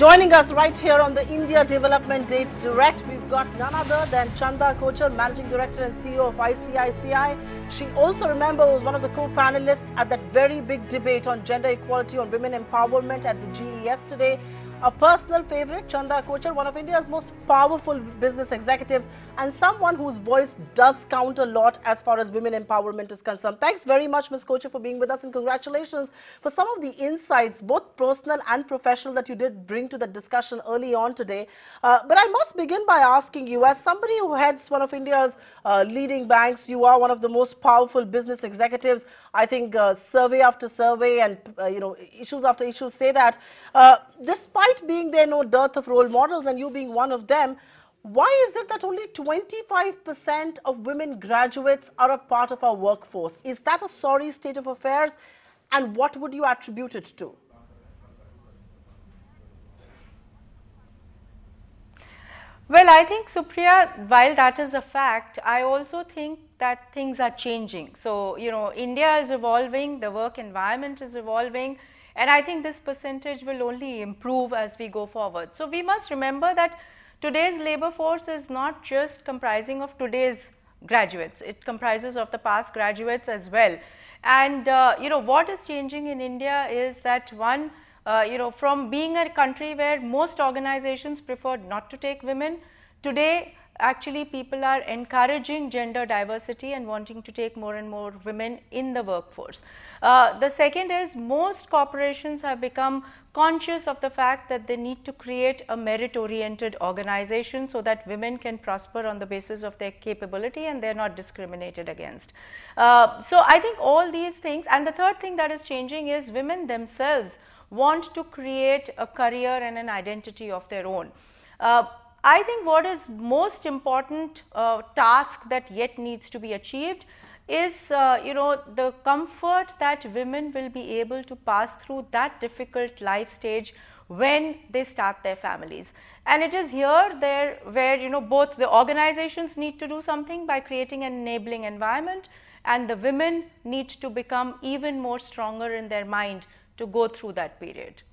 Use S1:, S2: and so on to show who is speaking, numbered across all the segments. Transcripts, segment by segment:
S1: Joining us right here on the India Development Date Direct, we've got none other than Chanda, Kochhar, Managing Director and CEO of ICICI. She also, remember, was one of the co-panelists at that very big debate on gender equality, on women empowerment at the GE yesterday. A personal favorite, Chanda Kochhar, one of India's most powerful business executives and someone whose voice does count a lot as far as women empowerment is concerned. Thanks very much, Ms. Kochhar, for being with us, and congratulations for some of the insights, both personal and professional, that you did bring to the discussion early on today. But I must begin by asking you, as somebody who heads one of India's leading banks, you are one of the most powerful business executives. I think survey after survey and issues after issues say that despite being there no dearth of role models and you being one of them, why is it that only 25% of women graduates are a part of our workforce? Is that a sorry state of affairs, and what would you attribute it to?
S2: Well, I think, Supriya, while that is a fact, I also think that things are changing. So, India is evolving, the work environment is evolving, and I think this percentage will only improve as we go forward. So, we must remember that today's labor force is not just comprising of today's graduates, it comprises of the past graduates as well. And, what is changing in India is that one, from being a country where most organizations preferred not to take women, today actually people are encouraging gender diversity and wanting to take more and more women in the workforce. The second is most corporations have become conscious of the fact that they need to create a merit-oriented organization so that women can prosper on the basis of their capability and they are not discriminated against. So I think all these things, and the third thing that is changing is women themselves want to create a career and an identity of their own. I think what is most important task that yet needs to be achieved is the comfort that women will be able to pass through that difficult life stage when they start their families. And it is here where both the organizations need to do something by creating an enabling environment, and the women need to become even more stronger in their mind to go through that period.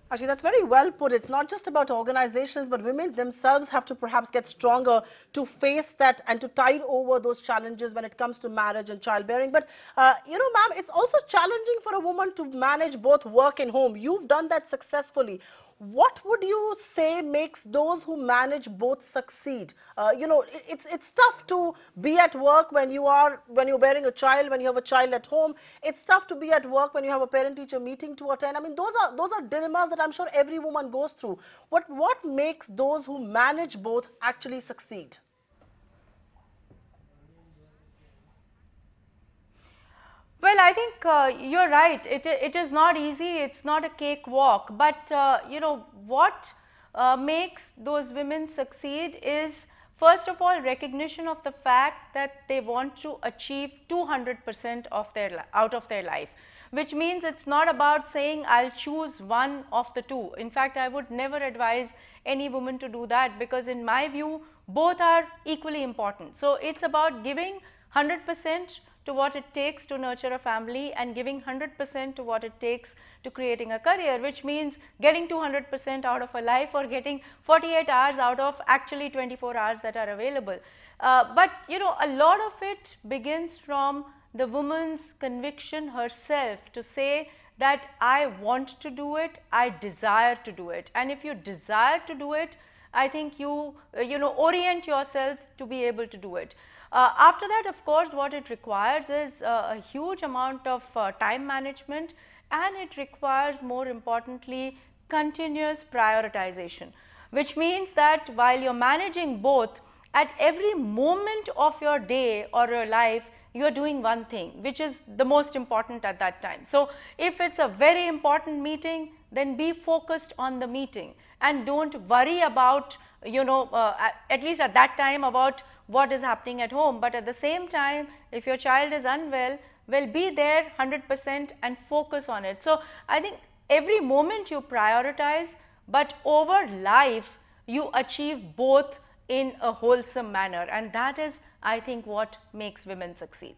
S1: Actually, that's very well put. It's not just about organizations, but women themselves have to perhaps get stronger to face that and to tide over those challenges when it comes to marriage and childbearing. But, ma'am, it's also challenging for a woman to manage both work and home. You've done that successfully. What would you say makes those who manage both succeed? It's tough to be at work when you're bearing a child, when you have a child at home. It's tough to be at work when you have a parent-teacher meeting to attend. I mean, those are dilemmas that I'm sure every woman goes through. What makes those who manage both actually succeed?
S2: Well, I think you're right. It is not easy. It's not a cakewalk. But what makes those women succeed is, first of all, recognition of the fact that they want to achieve 200% out of their life, which means it's not about saying I'll choose one of the two. In fact, I would never advise any woman to do that, because in my view, both are equally important. So it's about giving 100% to what it takes to nurture a family and giving 100% to what it takes to creating a career, which means getting 200% out of a life or getting 48 hours out of actually 24 hours that are available. But a lot of it begins from the woman's conviction herself to say that I want to do it, I desire to do it. And if you desire to do it, I think you orient yourself to be able to do it. After that, of course, what it requires is a huge amount of time management, and it requires, more importantly, continuous prioritization, which means that while you're managing both, at every moment of your day or your life, you are doing one thing, which is the most important at that time. So if it's a very important meeting, then be focused on the meeting and don't worry about, at least at that time, about what is happening at home. But at the same time, if your child is unwell, well, be there 100% and focus on it. So I think every moment you prioritize, but over life, you achieve both in a wholesome manner, and that is, I think, what makes women succeed.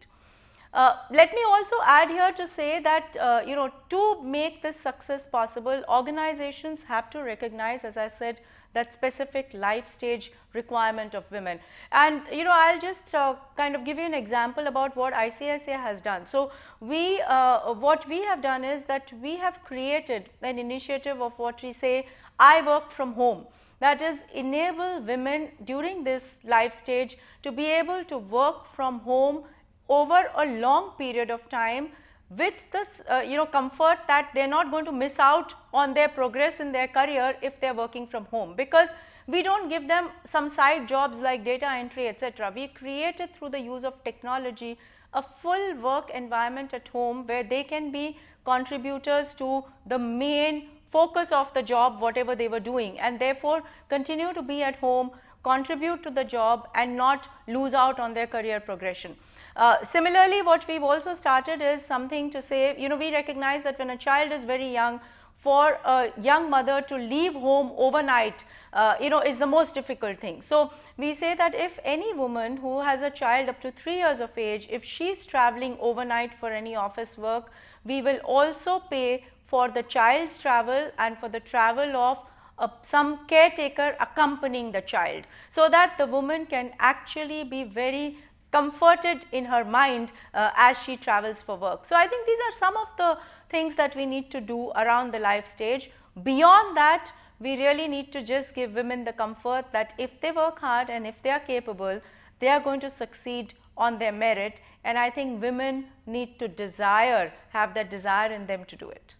S2: Let me also add here to say that to make this success possible, organizations have to recognize, as I said, that specific life stage requirement of women. And I'll just kind of give you an example about what ICICI has done. So what we have done is that we have created an initiative of what we say, I work from home. That is, enable women during this life stage to be able to work from home over a long period of time with this comfort that they are not going to miss out on their progress in their career if they are working from home, because we do not give them some side jobs like data entry, etc. We created through the use of technology a full work environment at home where they can be contributors to the main focus of the job, whatever they were doing, and therefore continue to be at home, contribute to the job and not lose out on their career progression. Similarly, what we have also started is something to say, we recognize that when a child is very young, for a young mother to leave home overnight, is the most difficult thing. So we say that if any woman who has a child up to 3 years of age, if she is traveling overnight for any office work, we will also pay for the child's travel and for the travel of some caretaker accompanying the child, so that the woman can actually be very comforted in her mind as she travels for work. So I think these are some of the things that we need to do around the life stage. Beyond that, we really need to just give women the comfort that if they work hard and if they are capable, they are going to succeed on their merit, and I think women need to have that desire in them to do it.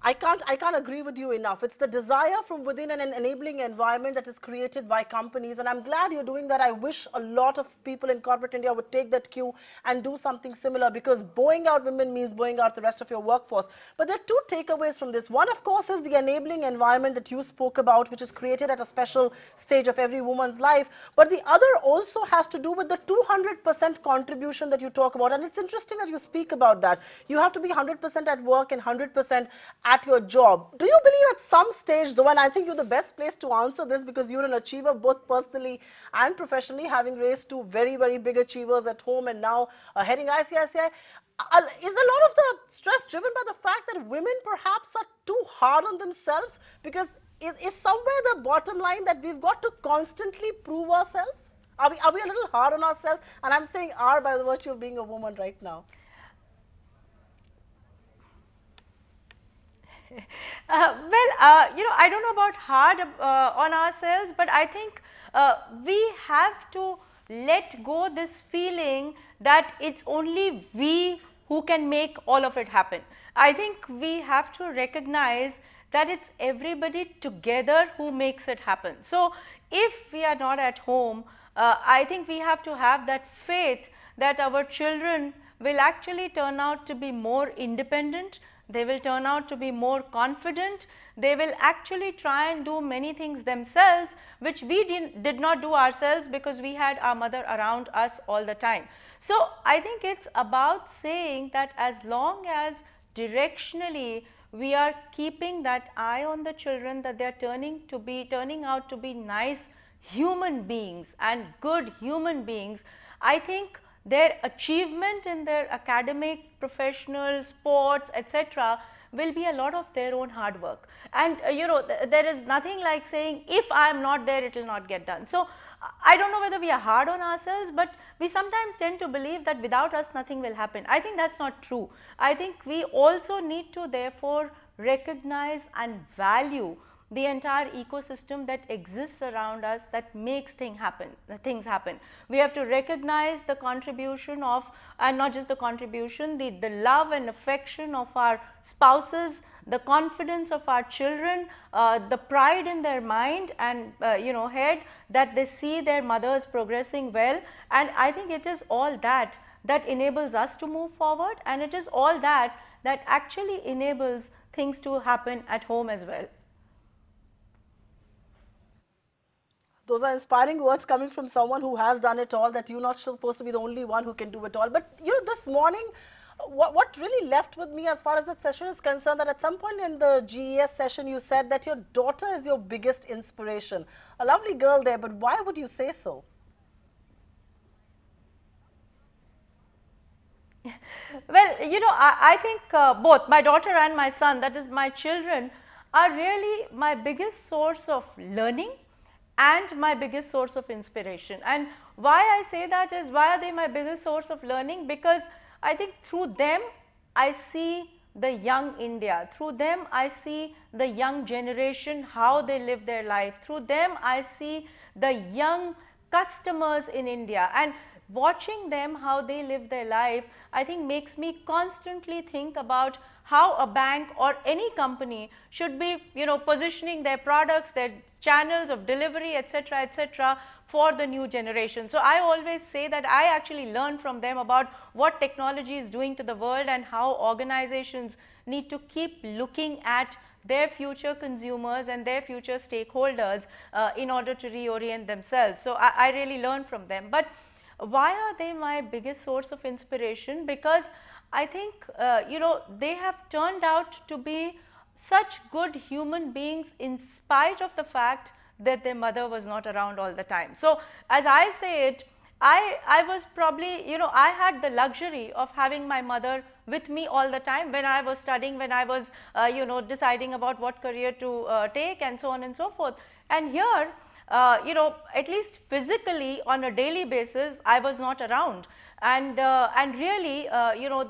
S1: I can't agree with you enough. It's the desire from within an enabling environment that is created by companies, and I'm glad you're doing that. I wish a lot of people in corporate India would take that cue and do something similar, because bowing out women means bowing out the rest of your workforce. But there are two takeaways from this. One, of course, is the enabling environment that you spoke about, which is created at a special stage of every woman's life. But the other also has to do with the 200% contribution that you talk about. And it's interesting that you speak about that. You have to be 100% at work and 100% at your job. Do you believe at some stage, though, and I think you're the best place to answer this because you're an achiever both personally and professionally, having raised two very, very big achievers at home and now heading ICICI, is a lot of the stress driven by the fact that women perhaps are too hard on themselves? Because is somewhere the bottom line that we've got to constantly prove ourselves? Are we a little hard on ourselves? And I'm saying are by the virtue of being a woman right now.
S2: I don't know about hard on ourselves, but I think we have to let go this feeling that it's only we who can make all of it happen. I think we have to recognize that it's everybody together who makes it happen. So if we are not at home, I think we have to have that faith that our children will actually turn out to be more independent. They will turn out to be more confident. They will actually try and do many things themselves, which we did not do ourselves because we had our mother around us all the time. So I think it's about saying that as long as directionally we are keeping that eye on the children, that they are turning out to be nice human beings and good human beings, I think their achievement in their academic, professional, sports, etc. will be a lot of their own hard work. And there is nothing like saying if I am not there, it will not get done. So I don't know whether we are hard on ourselves, but we sometimes tend to believe that without us nothing will happen. I think that's not true. I think we also need to therefore recognize and value the entire ecosystem that exists around us that makes things happen. We have to recognize the contribution of, and not just the contribution, the love and affection of our spouses, the confidence of our children, the pride in their mind and head that they see their mothers progressing well. And I think it is all that enables us to move forward, and it is all that actually enables things to happen at home as well.
S1: Those are inspiring words coming from someone who has done it all, that you're not supposed to be the only one who can do it all. But this morning, what really left with me as far as the session is concerned, that at some point in the GES session you said that your daughter is your biggest inspiration. A lovely girl there, but why would you say so?
S2: Well, I think both my daughter and my son, that is my children, are really my biggest source of learning and my biggest source of inspiration. And why I say that is, why are they my biggest source of learning? Because I think through them I see the young India, through them I see the young generation, how they live their life, through them I see the young customers in India, and watching them how they live their life, I think makes me constantly think about how a bank or any company should be positioning their products, their channels of delivery, etc., etc., for the new generation. So I always say that I actually learn from them about what technology is doing to the world and how organizations need to keep looking at their future consumers and their future stakeholders in order to reorient themselves. So I really learn from them. But why are they my biggest source of inspiration? Because I think they have turned out to be such good human beings in spite of the fact that their mother was not around all the time. So as I say it, I was probably, I had the luxury of having my mother with me all the time when I was studying, when I was deciding about what career to take, and so on and so forth. And here, at least physically on a daily basis, I was not around. And really,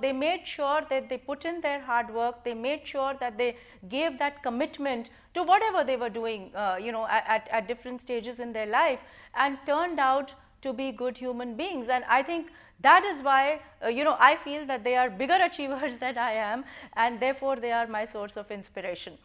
S2: they made sure that they put in their hard work. They made sure that they gave that commitment to whatever they were doing, at different stages in their life, and turned out to be good human beings. And I think that is why, I feel that they are bigger achievers than I am, and therefore they are my source of inspiration.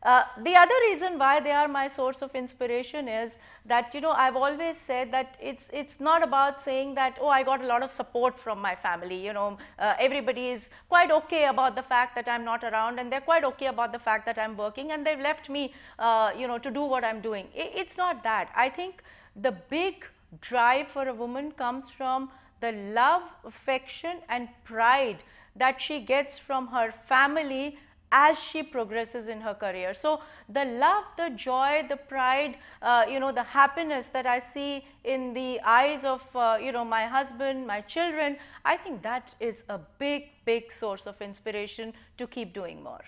S2: The other reason why they are my source of inspiration is that, I've always said that it's not about saying that, oh, I got a lot of support from my family, everybody is quite okay about the fact that I'm not around, and they're quite okay about the fact that I'm working, and they've left me, to do what I'm doing. It's not that. I think the big drive for a woman comes from the love, affection, and pride that she gets from her family as she progresses in her career. So the love, the joy, the pride, the happiness that I see in the eyes of my husband, my children, I think that is a big source of inspiration to keep doing more.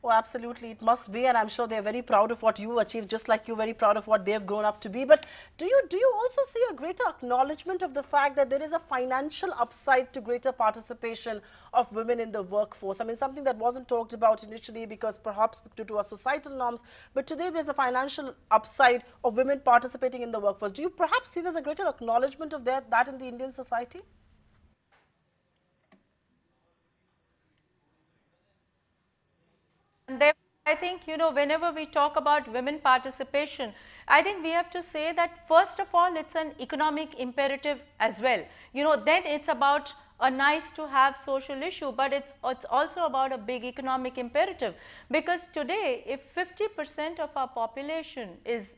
S1: Oh, absolutely, it must be, and I'm sure they're very proud of what you achieved, just like you're very proud of what they've grown up to be. But do you also see a greater acknowledgement of the fact that there is a financial upside to greater participation of women in the workforce? I mean, something that wasn't talked about initially because perhaps due to our societal norms, but today there's a financial upside of women participating in the workforce. Do you perhaps see there's a greater acknowledgement of that in the Indian society?
S2: And therefore, I think, whenever we talk about women participation, I think we have to say that first of all, it's an economic imperative as well. Then it's about a nice to have social issue, but it's also about a big economic imperative, because today if 50% of our population is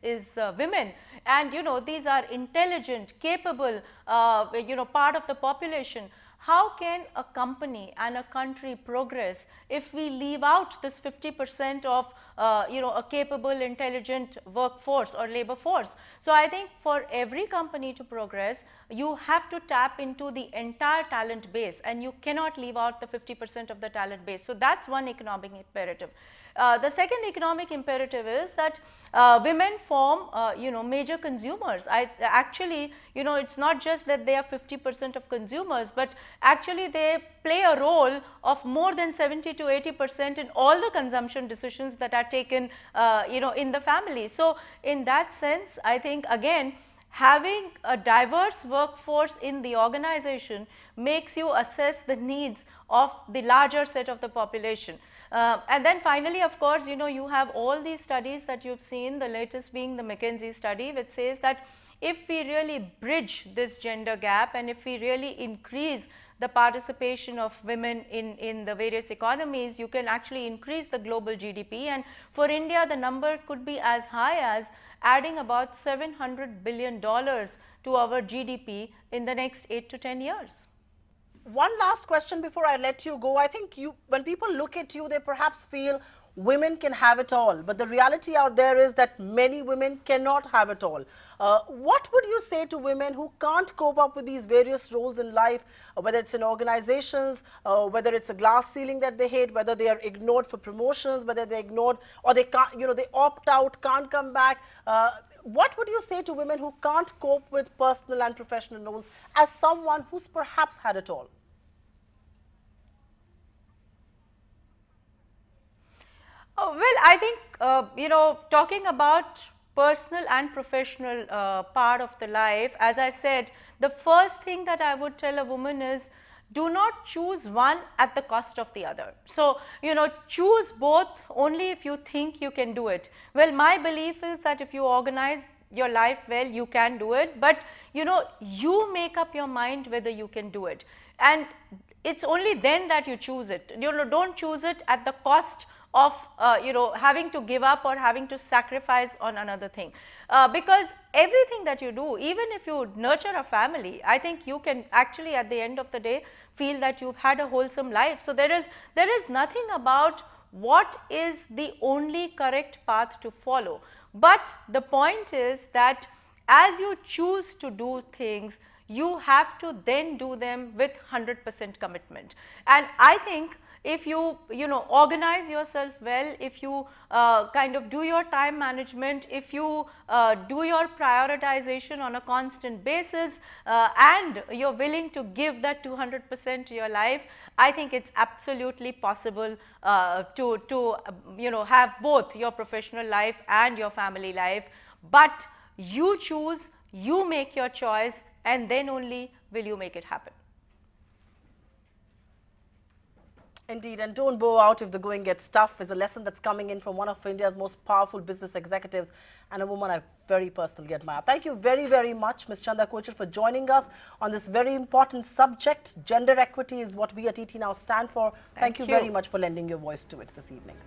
S2: women, and these are intelligent, capable, part of the population, how can a company and a country progress if we leave out this 50% of a capable, intelligent workforce or labor force? So I think for every company to progress, you have to tap into the entire talent base, and you cannot leave out the 50% of the talent base. So that's one economic imperative. The second economic imperative is that women form, major consumers. Actually, it's not just that they are 50% of consumers, but actually they play a role of more than 70 to 80% in all the consumption decisions that are taken, in the family. So in that sense, I think again, having a diverse workforce in the organization makes you assess the needs of the larger set of the population. And then finally, of course, you have all these studies that you've seen, the latest being the McKinsey study, which says that if we really bridge this gender gap, and if we really increase the participation of women in the various economies, you can actually increase the global GDP. And for India, the number could be as high as adding about $700 billion to our GDP in the next 8 to 10 years.
S1: One last question before I let you go. I think when people look at you, they perhaps feel, women can have it all. But the reality out there is that many women cannot have it all. What would you say to women who can't cope up with these various roles in life, whether it's in organizations, whether it's a glass ceiling that they hate, whether they are ignored for promotions, whether they're ignored or they can't, they opt out, can't come back. What would you say to women who can't cope with personal and professional roles as someone who's perhaps had it all?
S2: Well, I think, talking about personal and professional part of the life, as I said, the first thing that I would tell a woman is do not choose one at the cost of the other. So, choose both only if you think you can do it. Well, my belief is that if you organize your life well, you can do it, but you make up your mind whether you can do it, and it's only then that you choose it. Don't choose it at the cost of having to give up or having to sacrifice on another thing, because everything that you do, even if you nurture a family, I think you can actually at the end of the day feel that you've had a wholesome life. So there is nothing about what is the only correct path to follow, but the point is that as you choose to do things, you have to then do them with 100% commitment. And I think if you organize yourself well, if you kind of do your time management, if you do your prioritization on a constant basis, and you're willing to give that 200% to your life, I think it's absolutely possible to have both your professional life and your family life. But you choose, you make your choice, and then only will you make it happen.
S1: Indeed, and don't bow out if the going gets tough is a lesson that's coming in from one of India's most powerful business executives and a woman I very personally admire. Thank you very, very much, Ms. Chanda Kochhar, for joining us on this very important subject. Gender equity is what we at ET Now stand for. Thank you very much for lending your voice to it this evening.